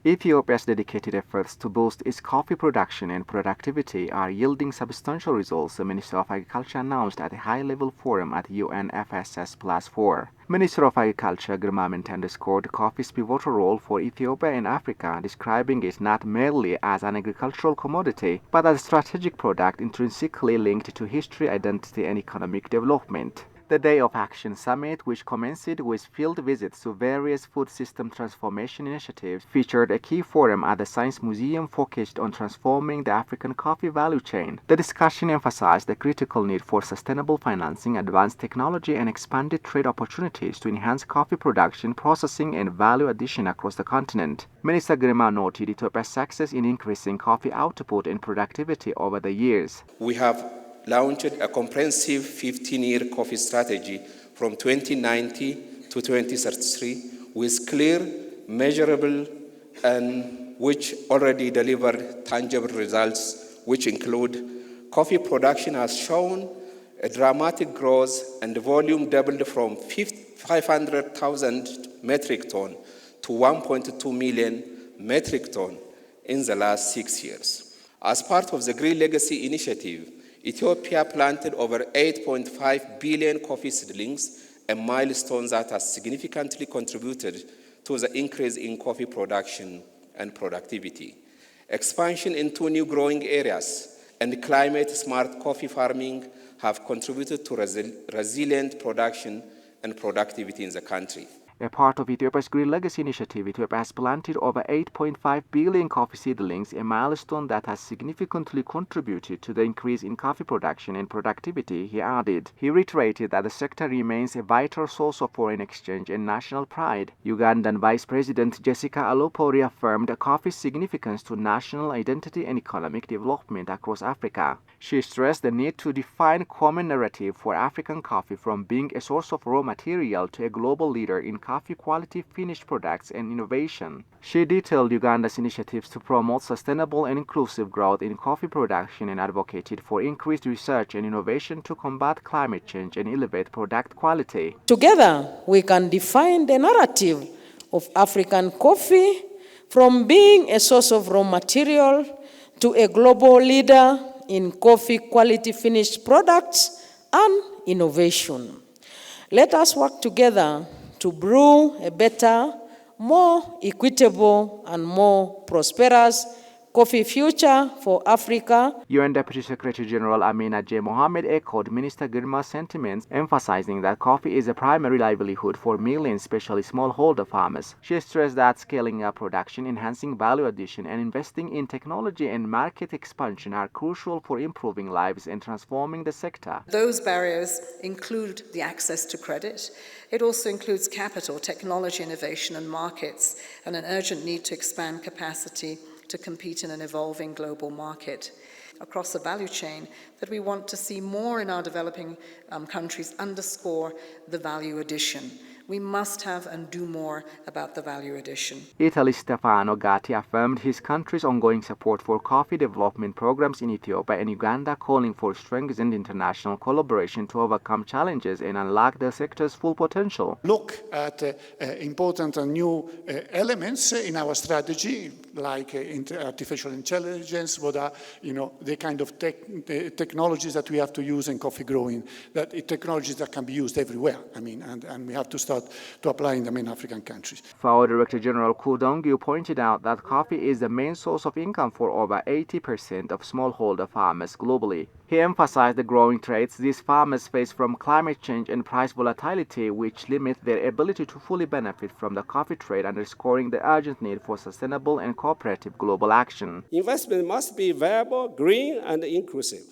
Ethiopia's dedicated efforts to boost its coffee production and productivity are yielding substantial results, the Minister of Agriculture announced at a high-level forum at UNFSS +4. Minister of Agriculture Girma Amente underscored coffee's pivotal role for Ethiopia and Africa, describing it not merely as an agricultural commodity, but as a strategic product intrinsically linked to history, identity, and economic development. The Day of Action Summit, which commenced with field visits to various food system transformation initiatives, featured a key forum at the Science Museum focused on transforming the African coffee value chain. The discussion emphasized the critical need for sustainable financing, advanced technology, and expanded trade opportunities to enhance coffee production, processing, and value addition across the continent. Minister Girma noted Ethiopia's success in increasing coffee output and productivity over the years. We have launched a comprehensive 15-year coffee strategy from 2090 to 2033 with clear, measurable, and which already delivered tangible results, which include coffee production has shown a dramatic growth and the volume doubled from 500,000 metric ton to 1.2 million metric ton in the last 6 years. As part of the Green Legacy Initiative, Ethiopia planted over 8.5 billion coffee seedlings, a milestone that has significantly contributed to the increase in coffee production and productivity. Expansion into new growing areas and climate-smart coffee farming have contributed to resilient production and productivity in the country. A part of Ethiopia's Green Legacy Initiative, Ethiopia has planted over 8.5 billion coffee seedlings, a milestone that has significantly contributed to the increase in coffee production and productivity, he added. He reiterated that the sector remains a vital source of foreign exchange and national pride. Ugandan Vice President Jessica Alupo reaffirmed coffee's significance to national identity and economic development across Africa. She stressed the need to define a common narrative for African coffee from being a source of raw material to a global leader in coffee quality, finished products, and innovation. She detailed Uganda's initiatives to promote sustainable and inclusive growth in coffee production and advocated for increased research and innovation to combat climate change and elevate product quality. Together, we can define the narrative of African coffee from being a source of raw material to a global leader in coffee quality, finished products, and innovation. Let us work together to brew a better, more equitable, and more prosperous coffee future for Africa. UN Deputy Secretary General Amina J. Mohammed echoed Minister Girma's sentiments, emphasizing that coffee is a primary livelihood for millions, especially smallholder farmers. She stressed that scaling up production, enhancing value addition, and investing in technology and market expansion are crucial for improving lives and transforming the sector. Those barriers include the access to credit. It also includes capital, technology, innovation, and markets, and an urgent need to expand capacity to compete in an evolving global market. Across the value chain, that we want to see more in our developing countries underscore the value addition. We must have and do more about the value addition. Italy's Stefano Gatti affirmed his country's ongoing support for coffee development programs in Ethiopia and Uganda, calling for strengthened international collaboration to overcome challenges and unlock the sector's full potential. Look at important and new elements in our strategy, like artificial intelligence, what are the kind of technologies that we have to use in coffee growing, technologies that can be used everywhere. And we have to start to apply in the main African countries. FAO Director General Kudongu pointed out that coffee is the main source of income for over 80% of smallholder farmers globally. He emphasized the growing threats these farmers face from climate change and price volatility, which limit their ability to fully benefit from the coffee trade, underscoring the urgent need for sustainable and cooperative global action. Investment must be viable, green, and inclusive.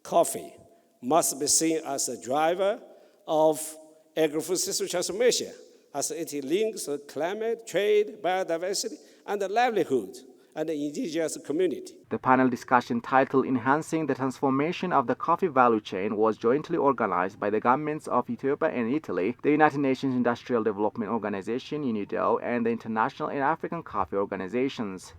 Coffee must be seen as a driver of agri-food system transformation, as it links climate, trade, biodiversity, and the livelihood and the indigenous community. The panel discussion titled Enhancing the Transformation of the Coffee Value Chain was jointly organized by the governments of Ethiopia and Italy, the United Nations Industrial Development Organization, UNIDO, and the International and African Coffee Organizations.